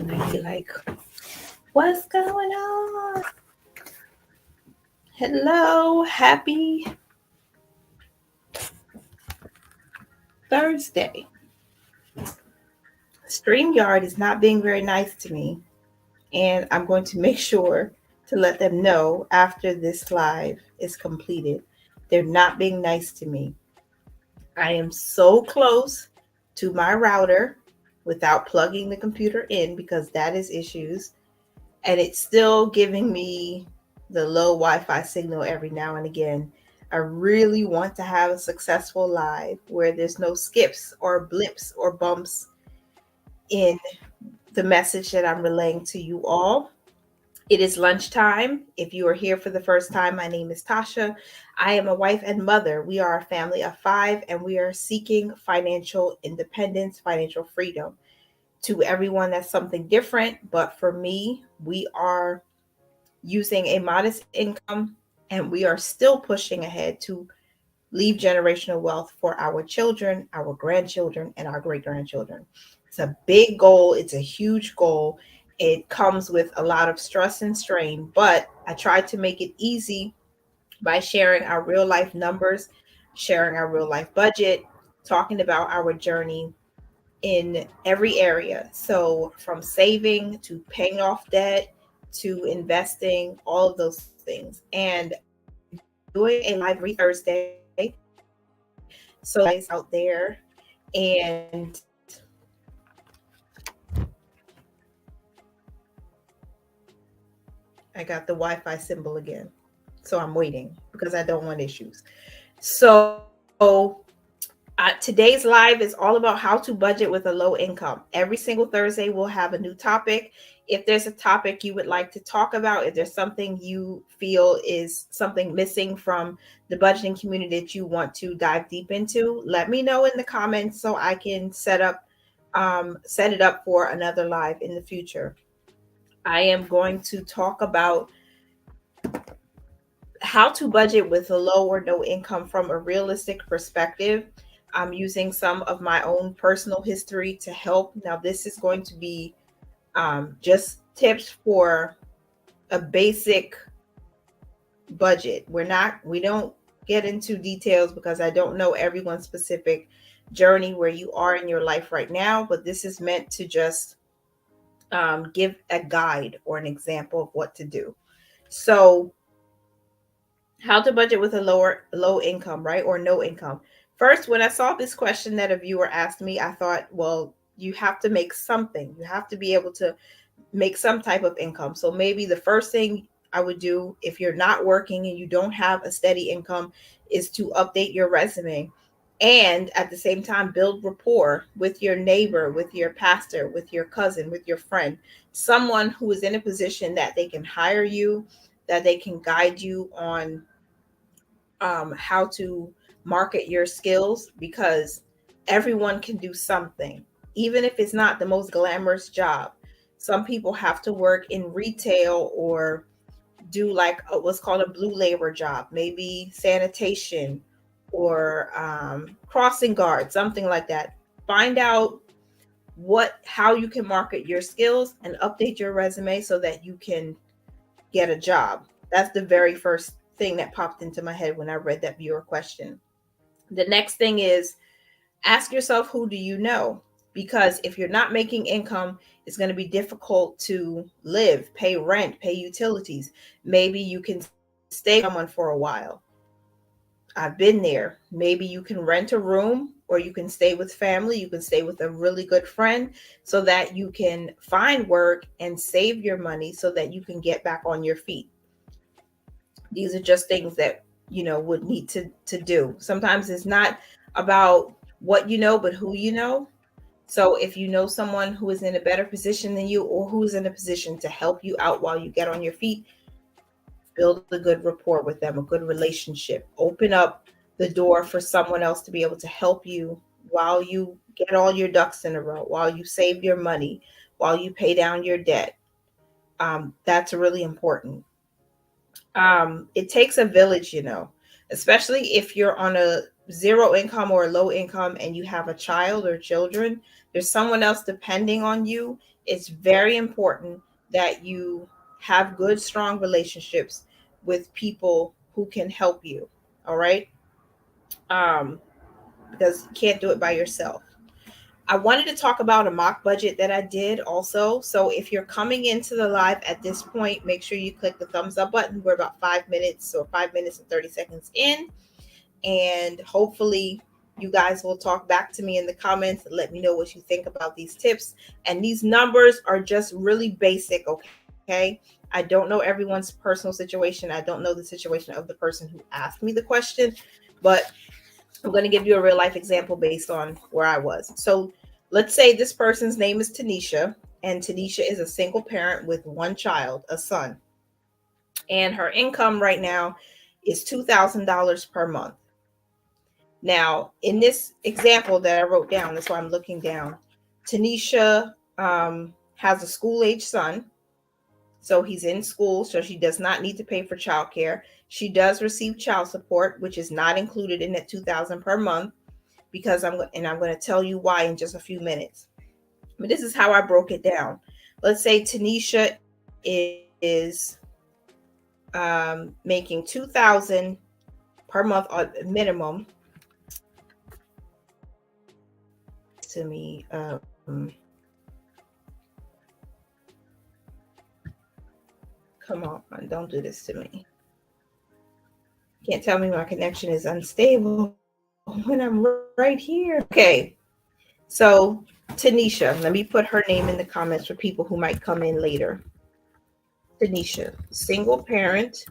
and I'd be like, what's going on? Hello, happy Thursday. StreamYard is not being very nice to me, and I'm going to make sure to let them know after this live is completed. They're not being nice to me. I am so close to my router without plugging the computer in because that is issues. And it's still giving me the low Wi-Fi signal every now and again. I really want to have a successful live where there's no skips or blips or bumps in the message that I'm relaying to you all. It is lunchtime. If you are here for the first time, my name is Tasha. I am a wife and mother. We are a family of 5, and we are seeking financial independence, financial freedom. To everyone, that's something different. But for me, we are using a modest income, and we are still pushing ahead to leave generational wealth for our children, our grandchildren, and our great grandchildren. It's a big goal. It's a huge goal. It comes with a lot of stress and strain, but I try to make it easy by sharing our real life numbers, sharing our real life budget, talking about our journey in every area. So, from saving to paying off debt to investing, all of those things. And doing a live every Thursday. So, guys out there, and I got the Wi-Fi symbol again. So I'm waiting because I don't want issues. So today's live is all about how to budget with a low income. Every single Thursday, we'll have a new topic. If there's a topic you would like to talk about, if there's something you feel is something missing from the budgeting community that you want to dive deep into, let me know in the comments so I can set it up for another live in the future. I am going to talk about how to budget with a low or no income from a realistic perspective. I'm using some of my own personal history to help. Now, this is going to be just tips for a basic budget. We don't get into details because I don't know everyone's specific journey where you are in your life right now, but this is meant to just give a guide or an example of what to do. So, how to budget with a low income, right? Or no income. First, when I saw this question that a viewer asked me, I thought, well, you have to make something. You have to be able to make some type of income. So maybe the first thing I would do if you're not working and you don't have a steady income is to update your resume and at the same time build rapport with your neighbor, with your pastor, with your cousin, with your friend, someone who is in a position that they can hire you, that they can guide you on how to market your skills, because everyone can do something, even if it's not the most glamorous job. Some people have to work in retail or do like what's called a blue labor job, maybe sanitation or crossing guard, something like that. Find out how you can market your skills and update your resume so that you can get a job. That's the very first thing that popped into my head when I read that viewer question. The next thing is ask yourself, who do you know? Because if you're not making income, it's going to be difficult to live, pay rent, pay utilities. Maybe you can stay with someone for a while. I've been there. Maybe you can rent a room, or you can stay with family. You can stay with a really good friend so that you can find work and save your money so that you can get back on your feet. These are just things that would need to do. Sometimes it's not about what you know, but who you know. So if you know someone who is in a better position than you, or who's in a position to help you out while you get on your feet, build a good rapport with them, a good relationship. Open up the door for someone else to be able to help you while you get all your ducks in a row, while you save your money, while you pay down your debt. That's really important. It takes a village, especially if you're on a zero income or a low income and you have a child or children. There's someone else depending on you. it's very important that you have good, strong relationships with people who can help you. All right. Um, because you can't do it by yourself. I wanted to talk about a mock budget that I did also. So if you're coming into the live at this point, make sure you click the thumbs up button. We're about 5 minutes or 5 minutes and 30 seconds in. And hopefully you guys will talk back to me in the comments and let me know what you think about these tips. And these numbers are just really basic, okay? I don't know everyone's personal situation. I don't know the situation of the person who asked me the question, but I'm going to give you a real life example based on where I was. So let's say this person's name is Tanisha, and Tanisha is a single parent with one child, a son. And her income right now is $2,000 per month. Now, in this example that I wrote down, that's why I'm looking down, Tanisha has a school-age son. So he's in school, so she does not need to pay for childcare. She does receive child support, which is not included in that $2,000 per month, because I'm going to tell you why in just a few minutes. But this is how I broke it down. Let's say Tanisha is making $2,000 per month on minimum. To me, come on, don't do this to me. Can't tell me my connection is unstable when I'm right here. Okay, so Tanisha, let me put her name in the comments for people who might come in later. Tanisha, single parent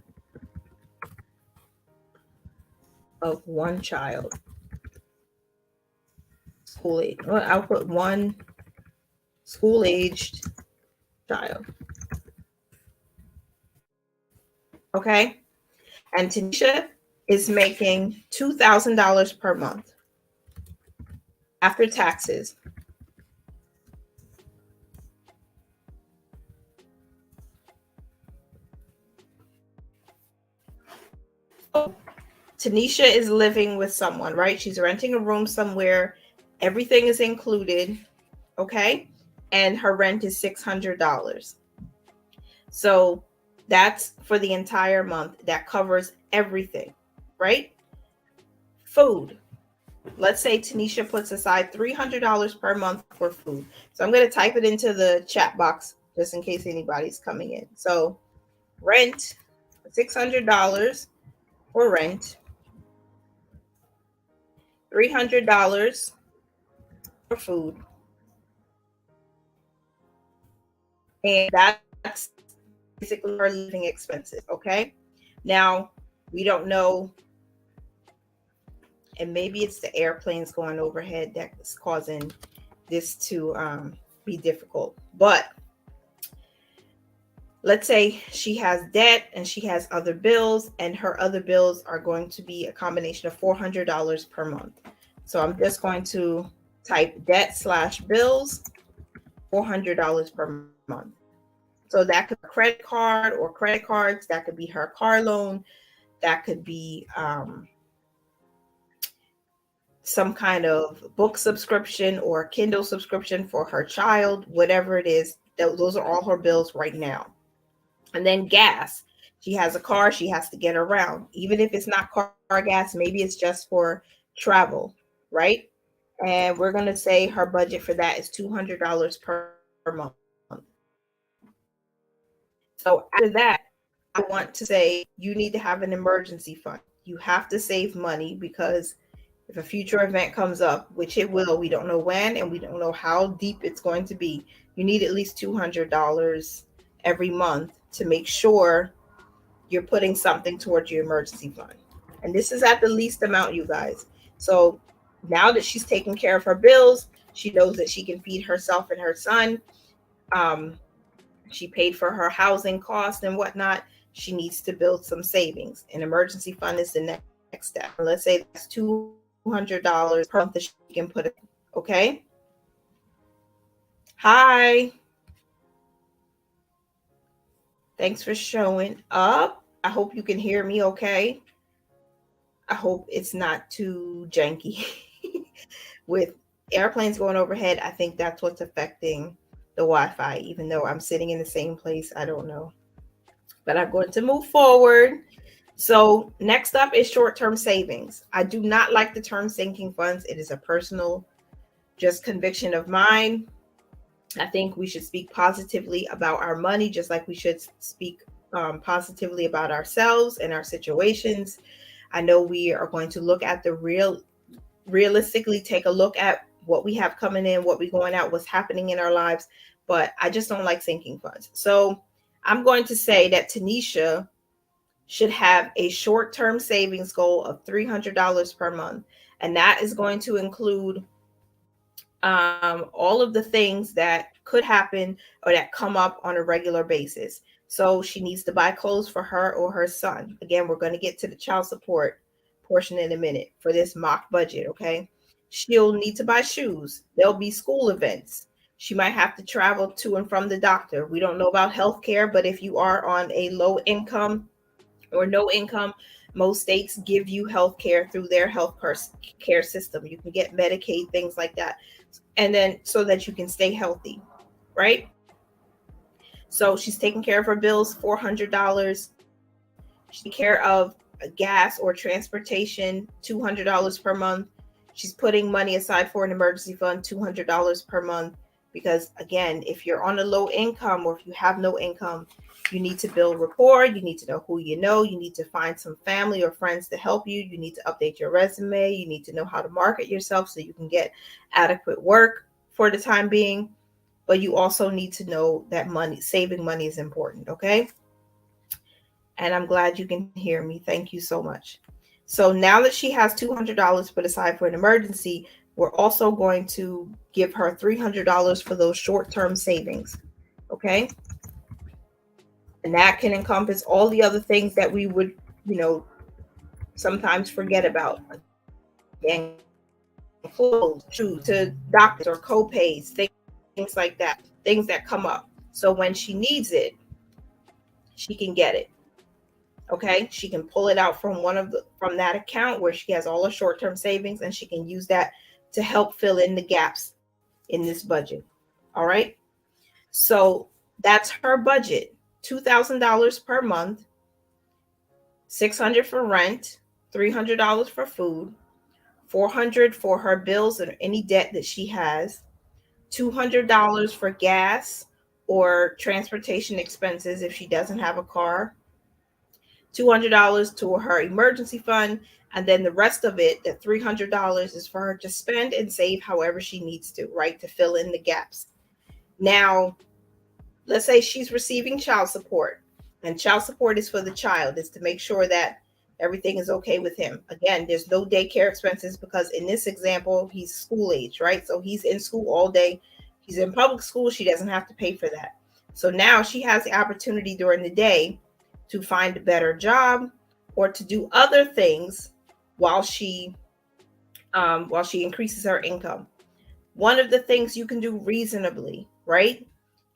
of one child. School age. Well, I'll put one school-aged child. Okay? And Tanisha is making $2,000 per month after taxes. Oh, Tanisha is living with someone, right? She's renting a room somewhere. Everything is included, okay? And her rent is $600. So that's for the entire month. That covers everything, right? Food. Let's say Tanisha puts aside $300 per month for food. So I'm going to type it into the chat box just in case anybody's coming in. So rent, $600 for rent, $300 for food. And that's basically her living expenses, okay? Now, we don't know, and maybe it's the airplanes going overhead that's causing this to be difficult. But let's say she has debt and she has other bills, and her other bills are going to be a combination of $400 per month. So I'm just going to type debt/bills, $400 per month. So that could be a credit card or credit cards. That could be her car loan. That could be some kind of book subscription or Kindle subscription for her child, whatever it is. Those are all her bills right now. And then gas. She has a car. She has to get around. Even if it's not car gas, maybe it's just for travel, right? And we're going to say her budget for that is $200 per month. So after that, I want to say you need to have an emergency fund. You have to save money because if a future event comes up, which it will, we don't know when and we don't know how deep it's going to be, you need at least $200 every month to make sure you're putting something towards your emergency fund. And this is at the least amount, you guys. So now that she's taking care of her bills, she knows that she can feed herself and her son. She paid for her housing costs and whatnot. She needs to build some savings. An emergency fund is the next step. Let's say that's $200 per month that she can put in. Okay. Hi. Thanks for showing up. I hope you can hear me okay. I hope it's not too janky. With airplanes going overhead, I think that's what's affecting the Wi-Fi, even though I'm sitting in the same place. I don't know. But I'm going to move forward. So next up is short-term savings. I do not like the term sinking funds. It is a personal just conviction of mine. I think we should speak positively about our money, just like we should speak positively about ourselves and our situations. I know we are going to look at the realistically take a look at what we have coming in, what we're going out, what's happening in our lives. But I just don't like sinking funds. So I'm going to say that Tanisha should have a short-term savings goal of $300 per month. And that is going to include all of the things that could happen or that come up on a regular basis. So she needs to buy clothes for her or her son. Again, we're going to get to the child support portion in a minute for this mock budget, okay? She'll need to buy shoes. There'll be school events. She might have to travel to and from the doctor. We don't know about healthcare, but if you are on a low income or no income, most states give you health care through their health care system. You can get Medicaid, things like that. And then so that you can stay healthy, right? So she's taking care of her bills, $400. She's taking care of gas or transportation, $200 per month. She's putting money aside for an emergency fund, $200 per month. Because again, if you're on a low income or if you have no income, you need to build rapport. You need to know who you know. You need to find some family or friends to help you. You need to update your resume. You need to know how to market yourself so you can get adequate work for the time being. But you also need to know that saving money is important, okay? And I'm glad you can hear me. Thank you so much. So now that she has $200 put aside for an emergency, we're also going to give her $300 for those short-term savings, okay? And that can encompass all the other things that we would, sometimes forget about. Again, clothes, shoes, to doctors or co-pays, things like that, things that come up. So when she needs it, she can get it. Okay, she can pull it out from from that account where she has all her short-term savings, and she can use that to help fill in the gaps in this budget. All right. So that's her budget. $2,000 per month, $600 for rent, $300 for food, $400 for her bills and any debt that she has, $200 for gas or transportation expenses if she doesn't have a car, $200 to her emergency fund, and then the rest of it, that $300, is for her to spend and save however she needs to, right, to fill in the gaps. Now, let's say she's receiving child support, and child support is for the child. It's to make sure that everything is okay with him. Again, there's no daycare expenses because in this example, he's school age, right? So he's in school all day. He's in public school. She doesn't have to pay for that. So now she has the opportunity during the day to find a better job or to do other things while she increases her income. One of the things you can do reasonably, right,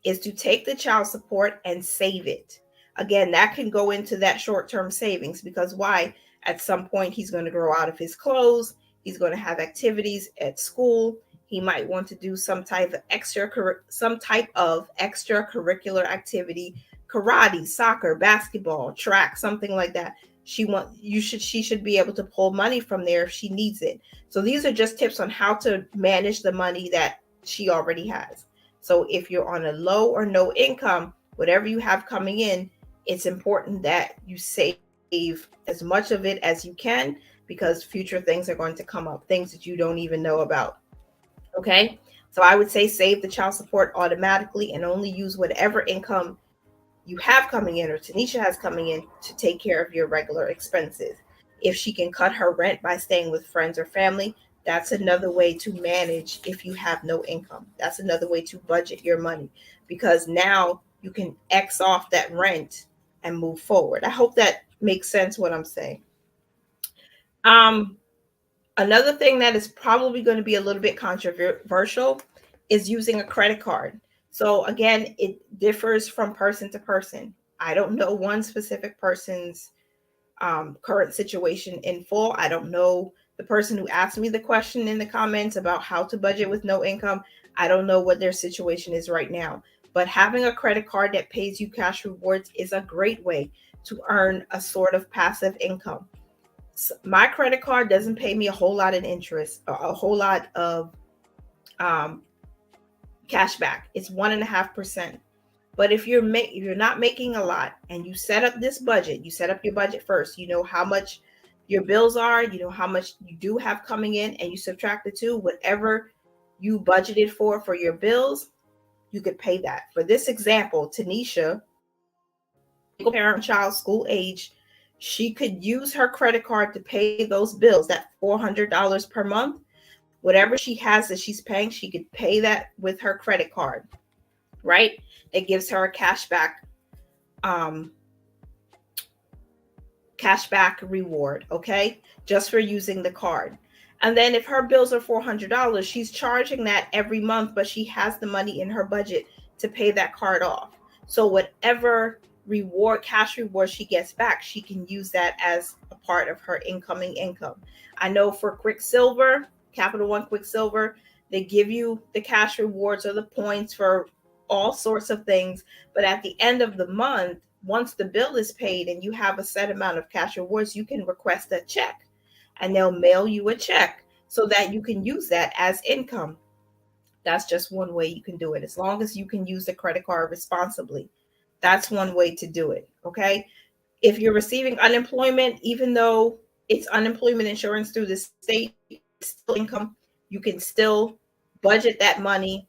is to take the child support and save it. Again, that can go into that short-term savings because why? At some point, he's going to grow out of his clothes. He's going to have activities at school. He might want to do some type of extracurricular activity, karate, soccer, basketball, track, something like that. She should be able to pull money from there if she needs it. So these are just tips on how to manage the money that she already has. So if you're on a low or no income, whatever you have coming in, it's important that you save as much of it as you can because future things are going to come up, things that you don't even know about. Okay? So I would say save the child support automatically and only use whatever income you have coming in or Tanisha has coming in to take care of your regular expenses. If she can cut her rent by staying with friends or family, that's another way to manage if you have no income. That's another way to budget your money because now you can X off that rent and move forward. I hope that makes sense what I'm saying. Another thing that is probably going to be a little bit controversial is using a credit card. So again, it differs from person to person. I don't know one specific person's current situation in full. I don't know the person who asked me the question in the comments about how to budget with no income. I don't know what their situation is right now, but having a credit card that pays you cash rewards is a great way to earn a sort of passive income. So my credit card doesn't pay me a whole lot in interest, a whole lot of um, cash back. It's 1.5%. But if you're not making a lot and you set up this budget, you set up your budget first. You know how much your bills are, you know how much you do have coming in, and you subtract the two, whatever you budgeted for your bills, you could pay that. For this example, Tanisha, single parent child, school age, she could use her credit card to pay those bills, that $400 per month. Whatever she has that she's paying, she could pay that with her credit card, right? It gives her a um, cashback reward, okay? Just for using the card. And then if her bills are $400, she's charging that every month, but she has the money in her budget to pay that card off. So whatever cash reward she gets back, she can use that as a part of her incoming income. I know for Quicksilver, Capital One Quicksilver, they give you the cash rewards or the points for all sorts of things. But at the end of the month, once the bill is paid and you have a set amount of cash rewards, you can request a check and they'll mail you a check so that you can use that as income. That's just one way you can do it. As long as you can use the credit card responsibly, that's one way to do it. Okay. If you're receiving unemployment, even though it's unemployment insurance through the state, it's still income, you can still budget that money,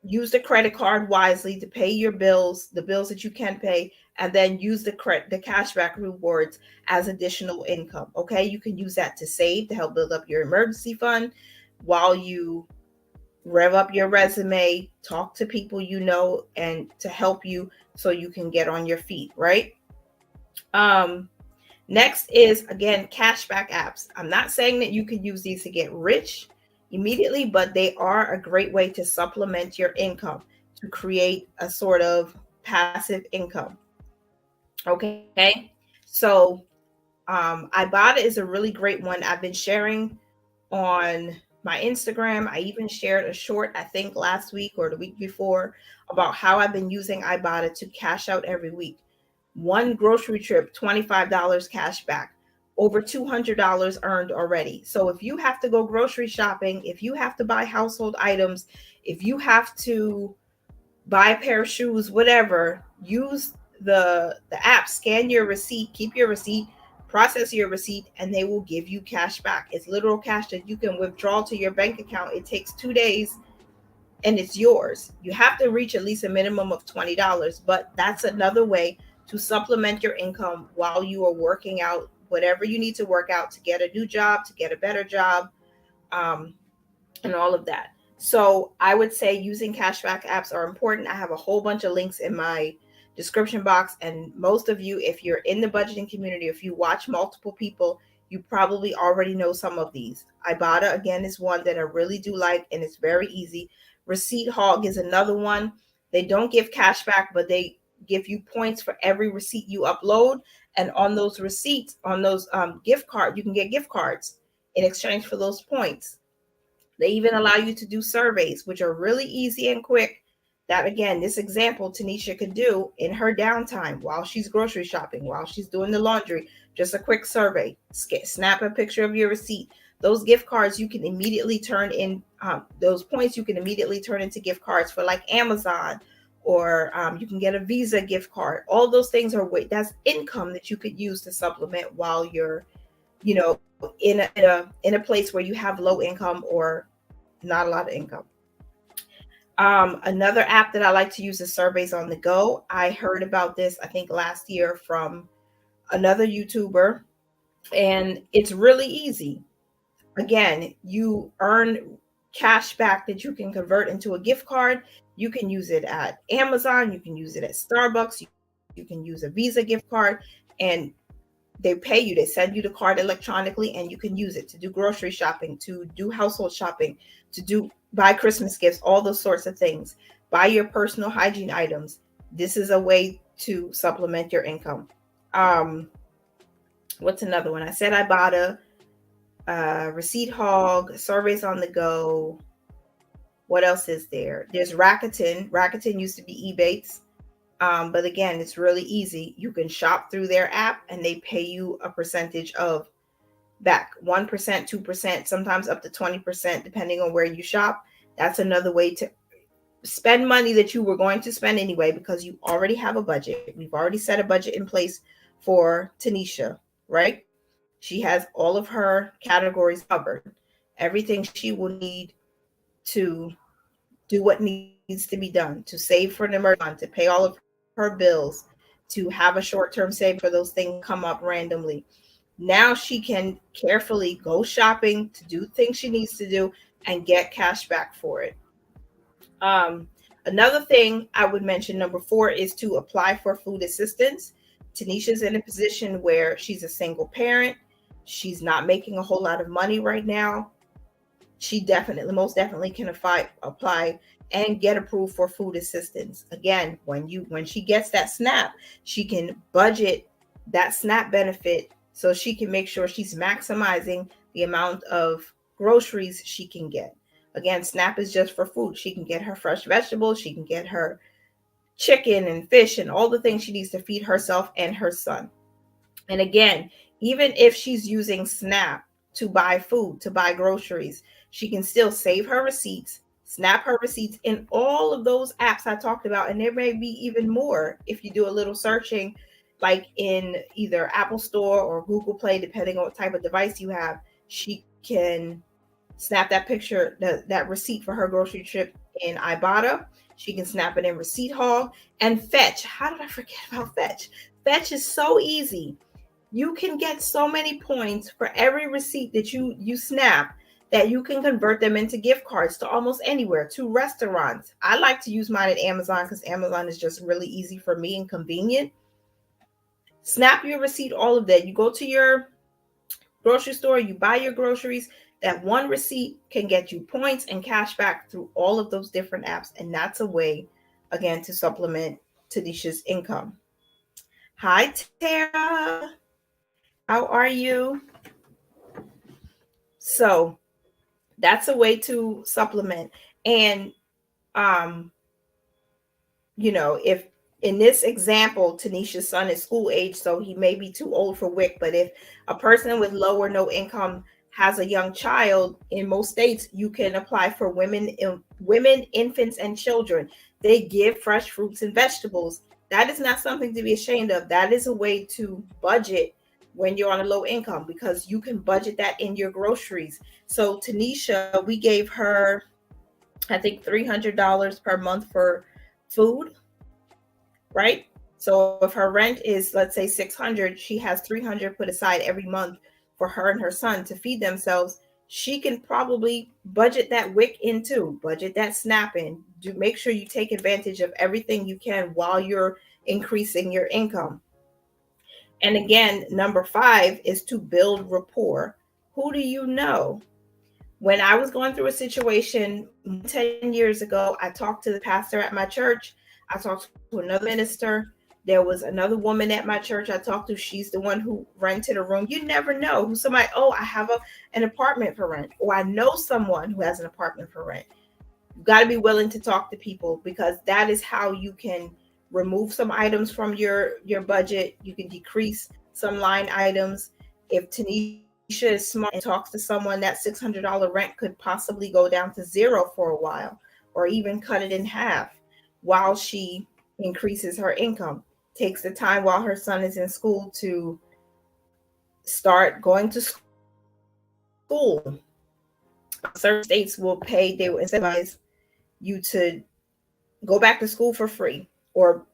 use the credit card wisely to pay your bills, the bills that you can pay, and then use the cashback rewards as additional income. Okay, you can use that to save, to help build up your emergency fund while you rev up your resume, talk to people you know, and to help you so you can get on your feet, right? Next is, again, cashback apps. I'm not saying that you can use these to get rich immediately, but they are a great way to supplement your income, to create a sort of passive income. Okay, so Ibotta is a really great one. I've been sharing on my Instagram. I even shared a short, I think last week or the week before, about how I've been using Ibotta to cash out every week. One grocery trip, $25 cash back, over $200 earned already. So if you have to go grocery shopping, if you have to buy household items, if you have to buy a pair of shoes, whatever, use the app, scan your receipt, keep your receipt, process your receipt, and they will give you cash back. It's literal cash that you can withdraw to your bank account. It takes 2 days and it's yours. You have to reach at least a minimum of $20, but that's another way to supplement your income while you are working out whatever you need to work out to get a new job, to get a better job, and all of that. So I would say using cashback apps are important. I have a whole bunch of links in my description box. And most of you, if you're in the budgeting community, if you watch multiple people, you probably already know some of these. Ibotta, again, is one that I really do like, and it's very easy. Receipt Hog is another one. They don't give cash back, but they give you points for every receipt you upload. And on those receipts, on those gift cards, you can get gift cards in exchange for those points. They even allow you to do surveys, which are really easy and quick. That, again, this example Tanisha could do in her downtime while she's grocery shopping, while she's doing the laundry. Just a quick survey. Snap a picture of your receipt. Those gift cards you can immediately turn in. Those points you can immediately turn into gift cards for like Amazon, or you can get a Visa gift card. All those things are that's income that you could use to supplement while you're, in a place where you have low income or not a lot of income. Another app that I like to use is Surveys on the Go. I heard about this, I think, last year from another YouTuber, and it's really easy. Again, you earn cash back that you can convert into a gift card. You can use it at Amazon. You can use it at Starbucks. You can use a Visa gift card, and they pay you. They send you the card electronically, and you can use it to do grocery shopping, to do household shopping, to buy Christmas gifts, all those sorts of things. Buy your personal hygiene items. This is a way to supplement your income. What's another one? I said Ibotta, Receipt Hog, Surveys on the Go. What else is there? There's Rakuten. Rakuten used to be Ebates. But again, it's really easy. You can shop through their app and they pay you a percentage of back 1%, 2%, sometimes up to 20%, depending on where you shop. That's another way to spend money that you were going to spend anyway, because you already have a budget. We've already set a budget in place for Tanisha, right? She has all of her categories covered, everything she will need to do what needs to be done, to save for an emergency, to pay all of her bills, to have a short-term save for those things come up randomly. Now she can carefully go shopping to do things she needs to do and get cash back for it. Um, Another thing I would mention, number 4, is to apply for food assistance. Tanisha's in a position where she's a single parent. She's not making a whole lot of money right now. She definitely, most definitely can apply and get approved for food assistance. Again, when she gets that SNAP, she can budget that SNAP benefit so she can make sure she's maximizing the amount of groceries she can get. Again, SNAP is just for food. She can get her fresh vegetables, she can get her chicken and fish and all the things she needs to feed herself and her son. And again, even if she's using SNAP to buy food, to buy groceries, she can still save her receipts, snap her receipts in all of those apps I talked about. And there may be even more if you do a little searching, like in either Apple Store or Google Play, depending on what type of device you have. She can snap that picture, that receipt for her grocery trip in Ibotta. She can snap it in Receipt Hog and Fetch. How did I forget about Fetch? Fetch is so easy. You can get so many points for every receipt that you snap that you can convert them into gift cards to almost anywhere, to restaurants. I like to use mine at Amazon because Amazon is just really easy for me and convenient. Snap your receipt, all of that. You go to your grocery store, you buy your groceries. That one receipt can get you points and cash back through all of those different apps. And that's a way, again, to supplement Tanisha's income. Hi, Tara. How are you? So that's a way to supplement. And, if in this example, Tanisha's son is school age, so he may be too old for WIC. But if a person with low or no income has a young child, in most states, you can apply for women, infants, and children. They give fresh fruits and vegetables. That is not something to be ashamed of. That is a way to budget when you're on a low income, because you can budget that in your groceries. So Tanisha, we gave her, I think, $300 per month for food, right? So if her rent is, let's say, $600, she has $300 put aside every month for her and her son to feed themselves. She can probably budget that WIC in too, budget that SNAP in. Do make sure you take advantage of everything you can while you're increasing your income. And again, number 5 is to build rapport. Who do you know? When I was going through a situation 10 years ago, I talked to the pastor at my church. I talked to another minister. There was another woman at my church I talked to. She's the one who rented a room. You never know who somebody, I have an apartment for rent, or I know someone who has an apartment for rent. You've got to be willing to talk to people, because that is how you can remove some items from your budget. You can decrease some line items. If Tanisha is smart and talks to someone, that $600 rent could possibly go down to 0 for a while, or even cut it in half while she increases her income. Takes the time while her son is in school to start going to school. Certain states will incentivize you to go back to school for free, or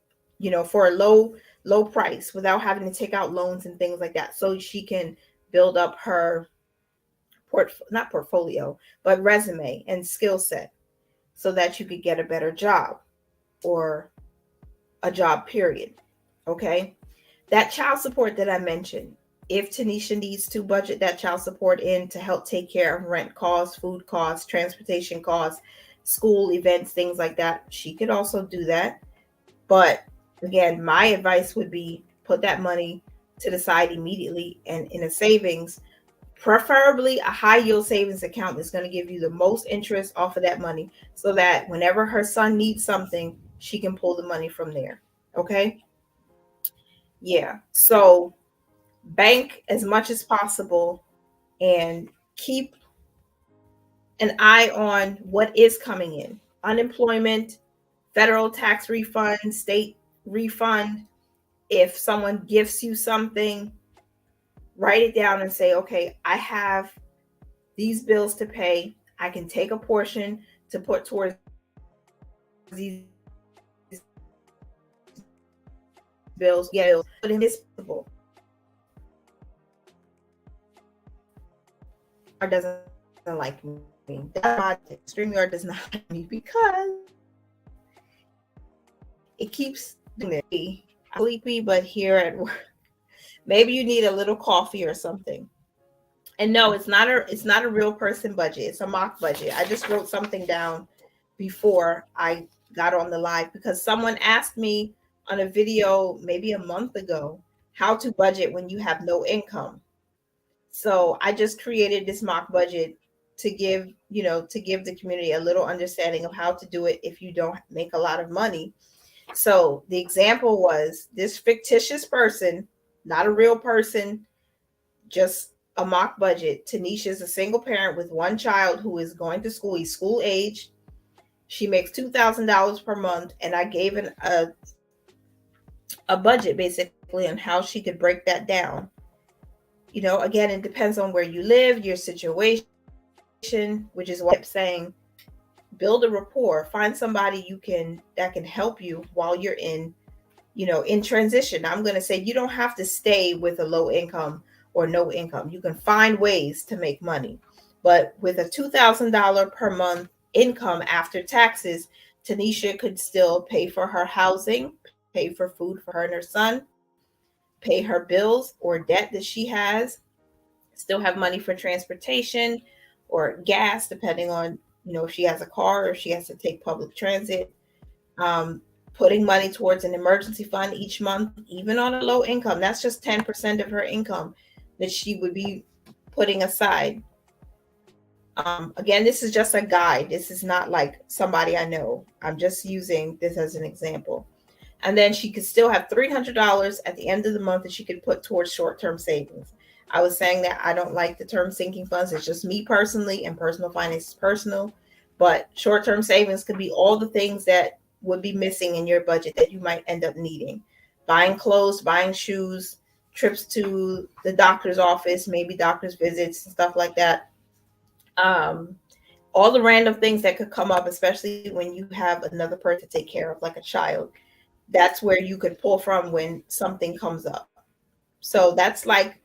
for a low price, without having to take out loans and things like that, so she can build up her not portfolio, but resume and skill set, so that you could get a better job, or a job period. Okay, that child support that I mentioned, if Tanisha needs to budget that child support in to help take care of rent costs, food costs, transportation costs, school events, things like that, she could also do that. But again, my advice would be put that money to the side immediately and in a savings Preferably a high yield savings account that's going to give you the most interest off of that money, so that whenever her son needs something, she can pull the money from there. Okay. Yeah. So bank as much as possible and keep an eye on what is coming in. Unemployment, federal tax refund, state refund. If someone gifts you something, write it down and say, okay, I have these bills to pay. I can take a portion to put towards these bills. Yeah, but in this possible, or doesn't like me. StreamYard does not like me because it keeps doing it. I'm sleepy, but here at work, maybe you need a little coffee or something. And no, it's not a real person budget. It's a mock budget. I just wrote something down before I got on the live because someone asked me on a video maybe a month ago how to budget when you have no income. So I just created this mock budget to give the community a little understanding of how to do it if you don't make a lot of money. So the example was this fictitious person, not a real person, just a mock budget. Tanisha is a single parent with one child who is going to school. He's school age. She makes $2,000 per month, and I gave a budget basically on how she could break that down. Again, it depends on where you live, your situation, which is why I'm saying build a rapport. Find somebody that can help you while you're in transition. I'm going to say you don't have to stay with a low income or no income. You can find ways to make money. But with a $2,000 per month income after taxes, Tanisha could still pay for her housing, pay for food for her and her son, pay her bills or debt that she has, still have money for transportation or gas, depending on, if she has a car or if she has to take public transit. Putting money towards an emergency fund each month, even on a low income. That's just 10% of her income that she would be putting aside. Again, this is just a guide. This is not like somebody I know. I'm just using this as an example. And then she could still have $300 at the end of the month that she could put towards short-term savings. I was saying that I don't like the term sinking funds. It's just me personally, and personal finance is personal. But short-term savings could be all the things that would be missing in your budget that you might end up needing. Buying clothes, buying shoes, trips to the doctor's office, maybe doctor's visits and stuff like that. All the random things that could come up, especially when you have another person to take care of, like a child. That's where you could pull from when something comes up. So that's like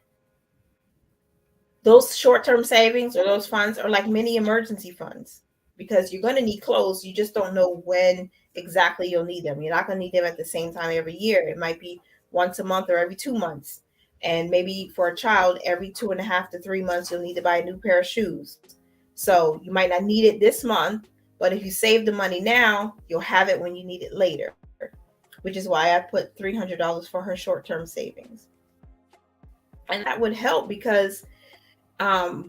those short-term savings or those funds are like mini emergency funds, because you're going to need clothes. You just don't know when exactly you'll need them. You're not going to need them at the same time every year. It might be once a month or every 2 months. And maybe for a child, every 2.5 to 3 months, you'll need to buy a new pair of shoes. So you might not need it this month, but if you save the money now, you'll have it when you need it later, which is why I put $300 for her short-term savings. And that would help because, I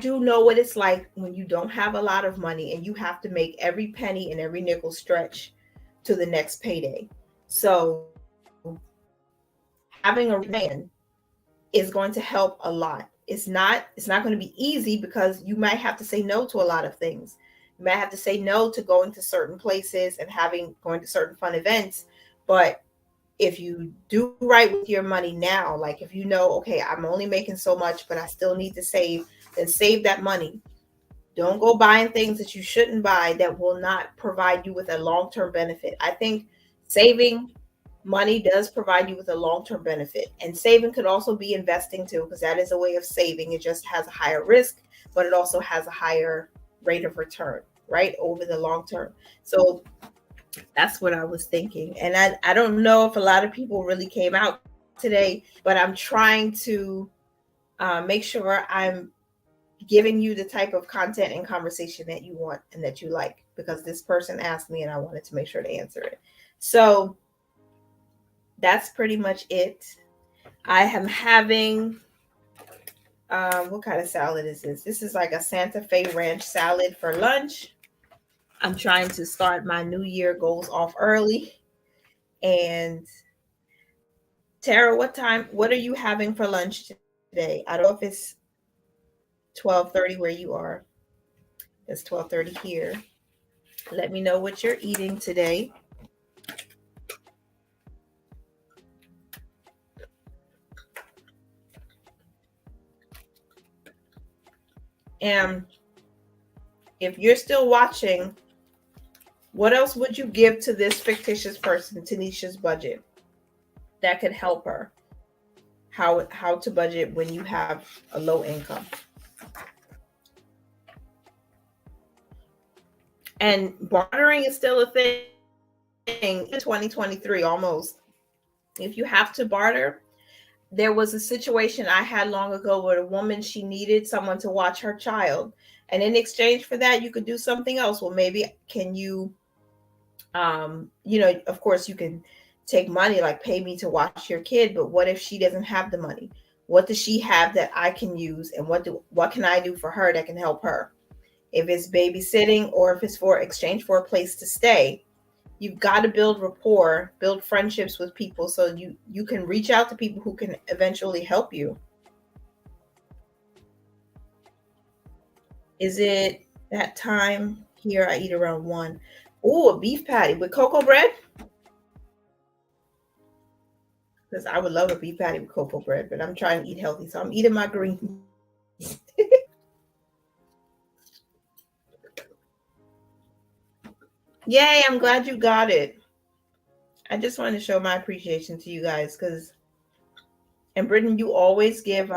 do know what it's like when you don't have a lot of money and you have to make every penny and every nickel stretch to the next payday. So having a plan is going to help a lot. It's not going to be easy because you might have to say no to a lot of things. You might have to say no to going to certain places and going to certain fun events. But if you do right with your money now, like if you know, okay, I'm only making so much, but I still need to save, then save that money. Don't go buying things that you shouldn't buy that will not provide you with a long-term benefit. I think saving money does provide you with a long-term benefit, and saving could also be investing too, because that is a way of saving. It just has a higher risk, but it also has a higher rate of return, right, over the long term. So that's what I was thinking. And I don't know if a lot of people really came out today, but I'm trying to make sure I'm giving you the type of content and conversation that you want and that you like, because this person asked me and I wanted to make sure to answer it. So that's pretty much it. I am having, what kind of salad is this? This is like a Santa Fe ranch salad for lunch. I'm trying to start my new year goals off early. And Tara, what are you having for lunch today? I don't know if it's 12:30 where you are. It's 12:30 here. Let me know what you're eating today. And if you're still watching, what else would you give to this fictitious person, Tanisha's budget, that could help her? How to budget when you have a low income. And bartering is still a thing in 2023 almost. If you have to barter, there was a situation I had long ago where a woman, she needed someone to watch her child. And in exchange for that, you could do something else. Well, maybe can you, of course you can take money, like pay me to watch your kid. But what if she doesn't have the money? What does she have that I can use? And what can I do for her that can help her? If it's babysitting or if it's for exchange for a place to stay, you've got to build rapport, build friendships with people so you can reach out to people who can eventually help you. Is it that time here? I eat around 1. Oh, a beef patty with cocoa bread. Because I would love a beef patty with cocoa bread, but I'm trying to eat healthy, so I'm eating my greens. Yay, I'm glad you got it. I just wanted to show my appreciation to you guys because, and Brittany, you always give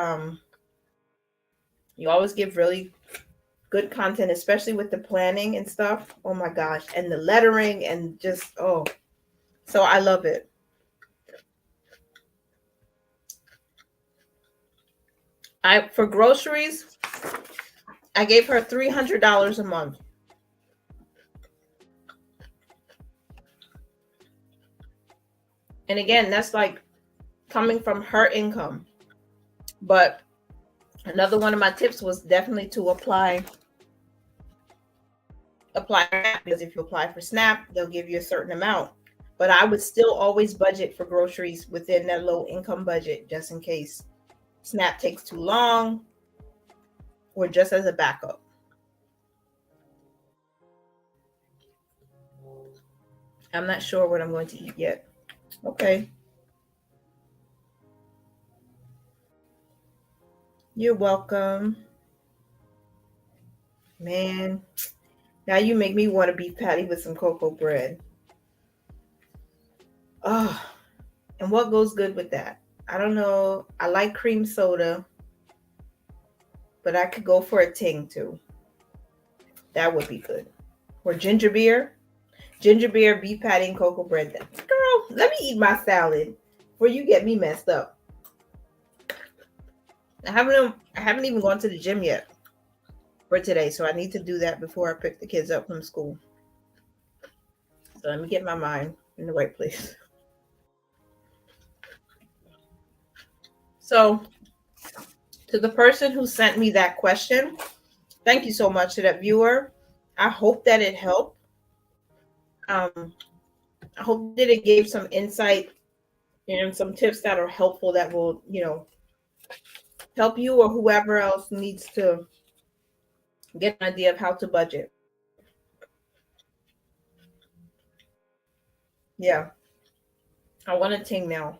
really good content, especially with the planning and stuff. Oh my gosh, and the lettering and just so I love it. For groceries, I gave her $300 a month. And again, that's like coming from her income. But another one of my tips was definitely to apply because if you apply for SNAP, they'll give you a certain amount. But I would still always budget for groceries within that low income budget just in case SNAP takes too long or just as a backup. I'm not sure what I'm going to eat yet. Okay. You're welcome. Man, now you make me want a beef patty with some cocoa bread. Oh, and what goes good with that? I don't know. I like cream soda, but I could go for a ting too. That would be good. Or ginger beer. Ginger beer, beef patty, and cocoa bread. Girl, let me eat my salad before you get me messed up. I haven't even gone to the gym yet for today, so I need to do that before I pick the kids up from school. So let me get my mind in the right place. So to the person who sent me that question, thank you so much to that viewer. I hope that it helped. I hope that it gave some insight and some tips that are helpful that will, help you or whoever else needs to get an idea of how to budget. Yeah, I want a ting now.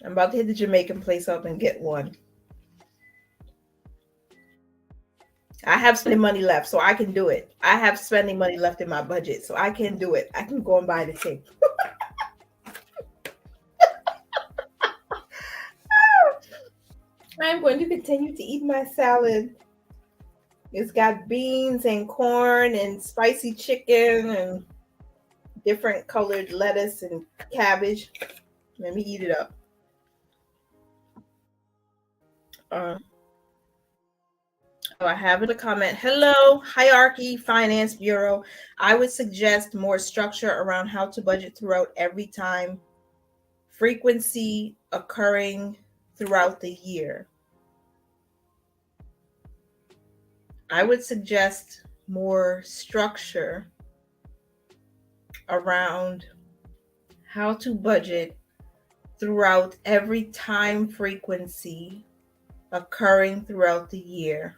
I'm about to hit the Jamaican place up and get one. I have spending money left, so I can do it. I have spending money left in my budget, so I can do it. I can go and buy the ting. I'm going to continue to eat my salad. It's got beans and corn and spicy chicken and different colored lettuce and cabbage. Let me eat it up. I have a comment. Hello, Hierarchy Finance Bureau. I would suggest more structure around how to budget throughout every time. Frequency occurring throughout the year. I would suggest more structure around how to budget throughout every time frequency occurring throughout the year.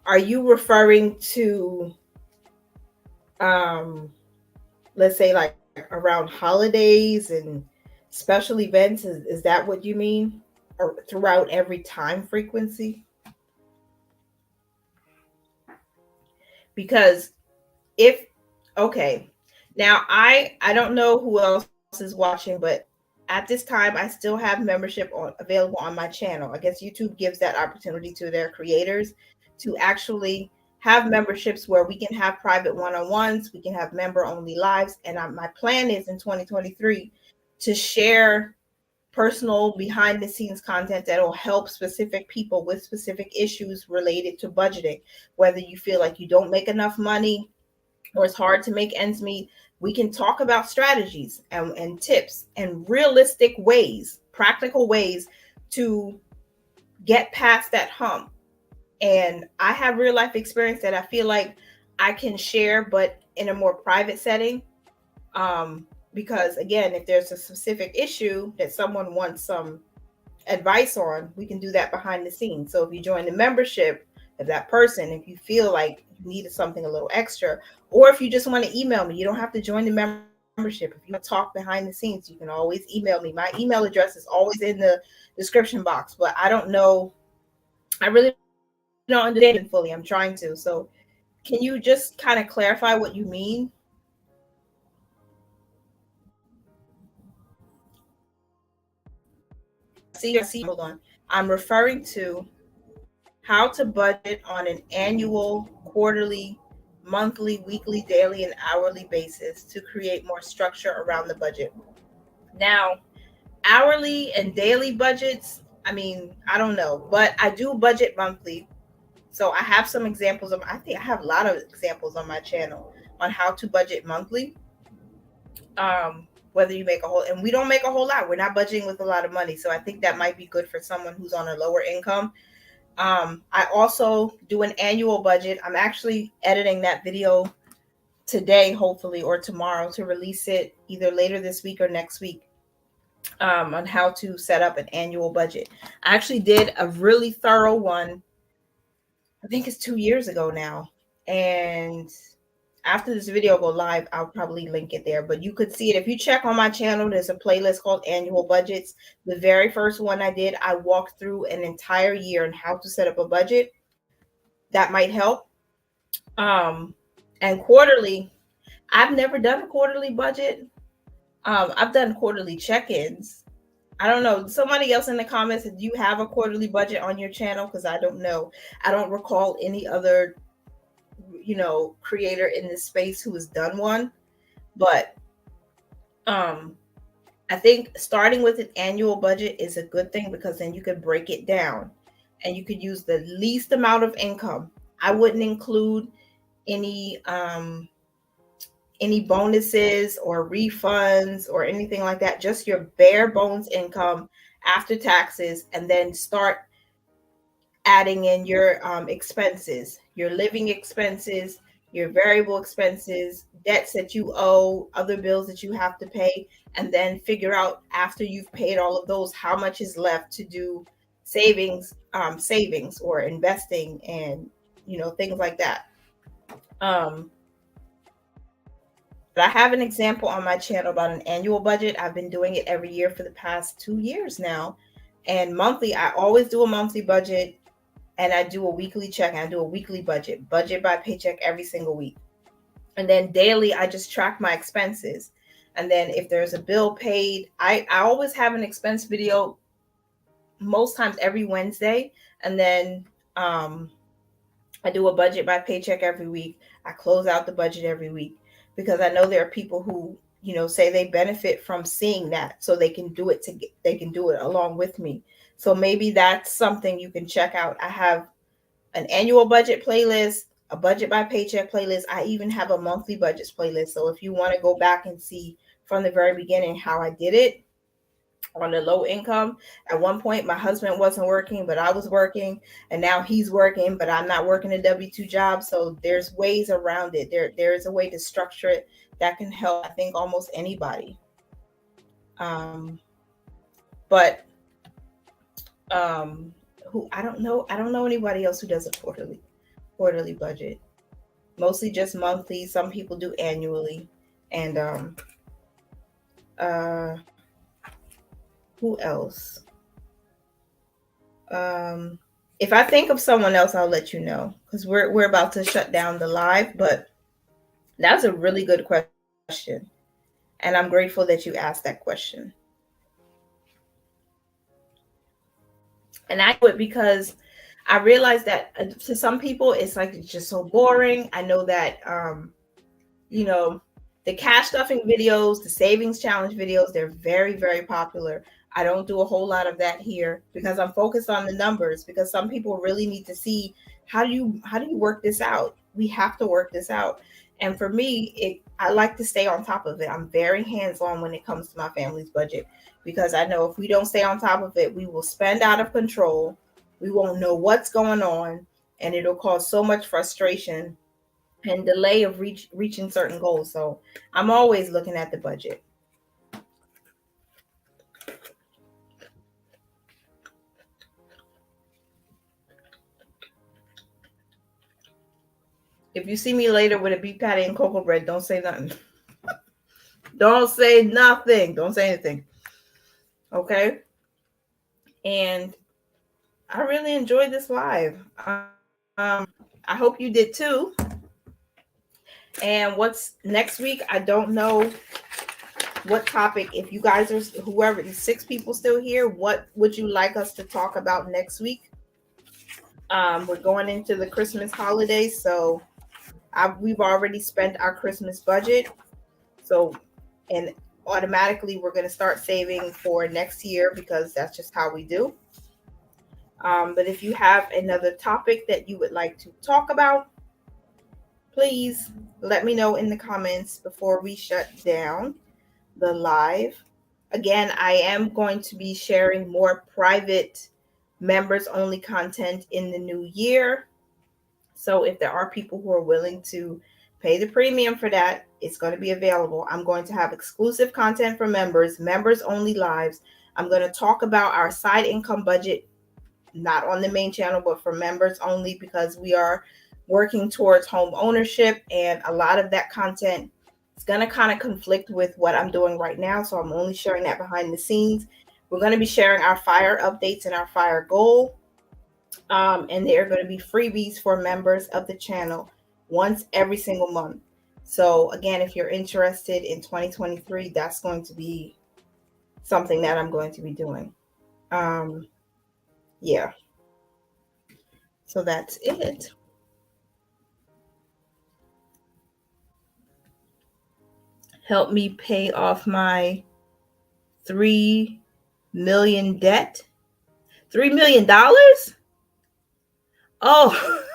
Are you referring to, um, let's say, like around holidays and special events? Is that what you mean? Or throughout every time frequency? Because if, okay, now I don't know who else is watching, but at this time I still have membership available on my channel. I guess YouTube gives that opportunity to their creators to actually have memberships where we can have private one-on-ones, we can have member only lives, and my plan is in 2023 to share personal behind the scenes content that will help specific people with specific issues related to budgeting. Whether you feel like you don't make enough money or it's hard to make ends meet, we can talk about strategies and tips and realistic ways, practical ways to get past that hump. And I have real life experience that I feel like I can share, but in a more private setting. Because again, if there's a specific issue that someone wants some advice on, we can do that behind the scenes. So if you join the membership of that person, if you feel like you needed something a little extra, or if you just want to email me, you don't have to join the membership. If you want to talk behind the scenes, you can always email me. My email address is always in the description box, but I don't know. I really don't understand it fully. I'm trying to. So can you just kind of clarify what you mean? See, hold on. I'm referring to how to budget on an annual, quarterly, monthly, weekly, daily, and hourly basis to create more structure around the budget. Now, hourly and daily budgets, I mean, I don't know, but I do budget monthly. So I have some examples of, I think I have a lot of examples on my channel on how to budget monthly. Whether you make a whole, and we don't make a whole lot, we're not budgeting with a lot of money. So I think that might be good for someone who's on a lower income. I also do an annual budget. I'm actually editing that video today, hopefully, or tomorrow to release it either later this week or next week, on how to set up an annual budget. I actually did a really thorough one. I think it's 2 years ago now. And after this video go live, I'll probably link it there, but you could see it. If you check on my channel, there's a playlist called Annual Budgets. The very first one I did, I walked through an entire year and how to set up a budget. That might help. And quarterly, I've never done a quarterly budget. I've done quarterly check-ins. I don't know. Somebody else in the comments, do you have a quarterly budget on your channel? Because I don't know. I don't recall any other, creator in this space who has done one. But I think starting with an annual budget is a good thing, because then you could break it down and you could use the least amount of income. I wouldn't include any bonuses or refunds or anything like that. Just your bare bones income after taxes, and then start adding in your expenses, your living expenses, your variable expenses, debts that you owe, other bills that you have to pay, and then figure out after you've paid all of those, how much is left to do savings or investing, and things like that. But I have an example on my channel about an annual budget. I've been doing it every year for the past 2 years now. And monthly, I always do a monthly budget, and I do a weekly check, and I do a weekly budget by paycheck every single week. And then daily, I just track my expenses. And then if there's a bill paid, I always have an expense video, most times every Wednesday. And then I do a budget by paycheck every week. I close out the budget every week, because I know there are people who, say they benefit from seeing that, so they can do it along with me. So maybe that's something you can check out. I have an annual budget playlist, a budget by paycheck playlist. I even have a monthly budgets playlist. So if you want to go back and see from the very beginning how I did it, on the low income. At one point, my husband wasn't working, but I was working, and now he's working, but I'm not working a W-2 job. So there's ways around it. There is a way to structure it that can help, I think, almost anybody. But who I don't know anybody else who does a quarterly budget. Mostly just monthly. Some people do annually. And uh who else? If I think of someone else, I'll let you know, because we're about to shut down the live. But that's a really good question, and I'm grateful that you asked that question. And I do it because I realize that to some people it's like it's just so boring. I know that you know, the cash stuffing videos, the savings challenge videos, they're very, very popular. I don't do a whole lot of that here because I'm focused on the numbers, because some people really need to see how do you work this out? We have to work this out. And for me, I like to stay on top of it. I'm very hands-on when it comes to my family's budget, because I know if we don't stay on top of it, we will spend out of control. We won't know what's going on, and it'll cause so much frustration and delay of reaching certain goals. So I'm always looking at the budget. If you see me later with a beef patty and cocoa bread, don't say nothing. Don't say nothing. Don't say anything. Okay. And I really enjoyed this live. I hope you did too. And what's next week? I don't know what topic. If you guys are, whoever, 6 people still here, what would you like us to talk about next week? We're going into the Christmas holidays, so we've already spent our Christmas budget. So, and automatically we're going to start saving for next year, because that's just how we do. But if you have another topic that you would like to talk about, please let me know in the comments before we shut down the live. Again, I am going to be sharing more private members only content in the new year. So if there are people who are willing to pay the premium for that, it's going to be available. I'm going to have exclusive content for members only lives. I'm going to talk about our side income budget, not on the main channel, but for members only, because we are working towards home ownership, and a lot of that content is going to kind of conflict with what I'm doing right now. So I'm only sharing that behind the scenes. We're going to be sharing our fire updates and our fire goal. And they are going to be freebies for members of the channel once every single month. So again, if you're interested in 2023, that's going to be something that I'm going to be doing. Yeah. So that's it. Help me pay off my $3 million debt. $3 million? Oh,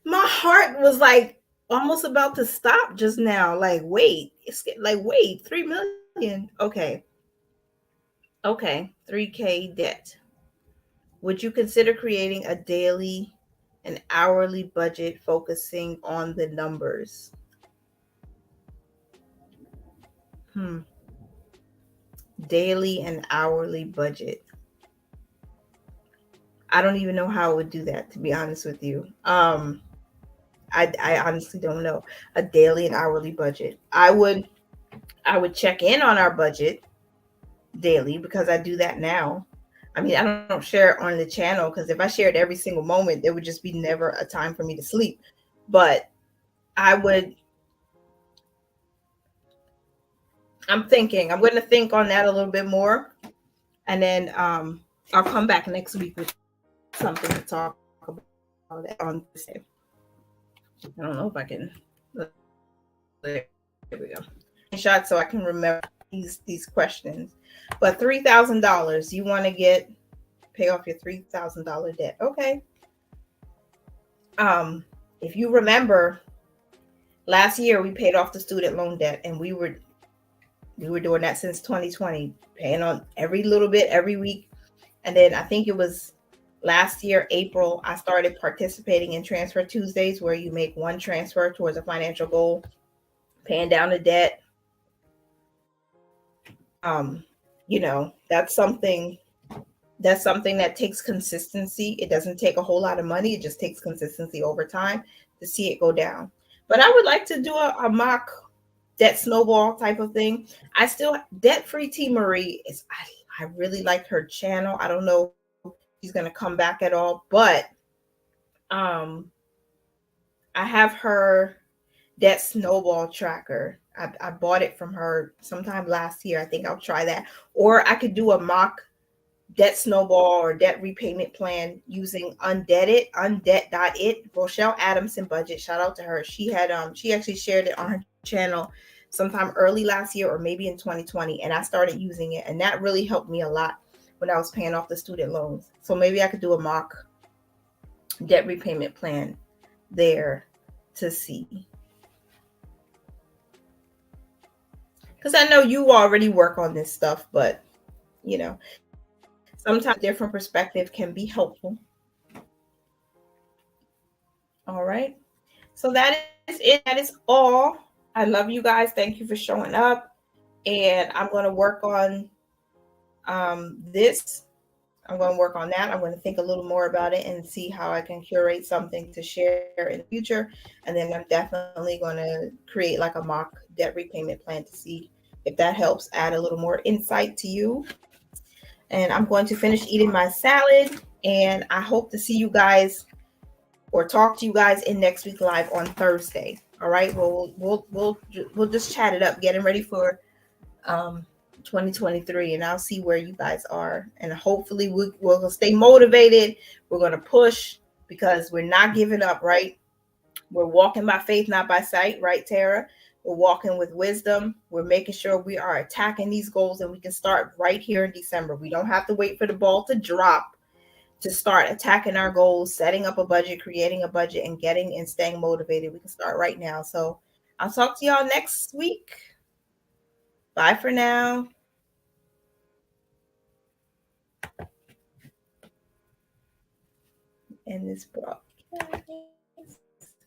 my heart was like almost about to stop just now. Like, wait, wait, 3 million. Okay. 3K debt. Would you consider creating a daily and hourly budget focusing on the numbers? Daily and hourly budget. I don't even know how I would do that, to be honest with you. I honestly don't know. A daily and hourly budget. I would check in on our budget daily, because I do that now. I mean, I don't share it on the channel, because if I shared every single moment, there would just be never a time for me to sleep. But I'm going to think on that a little bit more. And then I'll come back next week with something to talk about on Thursday. I don't know if I can. There we go. Shot so I can remember these questions. But $3,000, you want to pay off your $3,000 debt. Okay. If you remember, last year we paid off the student loan debt, and we were We were doing that since 2020, paying on every little bit every week. And then I think it was last year, April, I started participating in Transfer Tuesdays, where you make one transfer towards a financial goal, paying down the debt. You know, that's something that takes consistency. It doesn't take a whole lot of money. It just takes consistency over time to see it go down. But I would like to do a mock debt snowball type of thing. I still debt free T Marie is I really like her channel. I don't know if she's gonna come back at all, but um I have her debt snowball tracker. I bought it from her sometime last year. I think I'll try that. Or I could do a mock debt snowball or debt repayment plan using undebt.it. Rochelle Adamson budget. Shout out to her. She actually shared it on her channel sometime early last year or maybe in 2020, and I started using it, and that really helped me a lot when I was paying off the student loans. So maybe I could do a mock debt repayment plan there to see. Because I know you already work on this stuff, but you know, sometimes a different perspective can be helpful. All right. So that is it. That is all. I love you guys. Thank you for showing up. And I'm going to work on this. I'm going to work on that. I'm going to think a little more about it and see how I can curate something to share in the future. And then I'm definitely going to create like a mock debt repayment plan to see if that helps add a little more insight to you. And I'm going to finish eating my salad. And I hope to see you guys or talk to you guys in next week live on Thursday. All right. We'll just chat it up, getting ready for 2023, and I'll see where you guys are. And hopefully we'll stay motivated. We're gonna push because we're not giving up, right? We're walking by faith, not by sight, right, Tara? We're walking with wisdom. We're making sure we are attacking these goals, and we can start right here in December. We don't have to wait for the ball to drop to start attacking our goals, setting up a budget, creating a budget, and getting and staying motivated. We can start right now. So I'll talk to y'all next week. Bye for now. And this broadcast.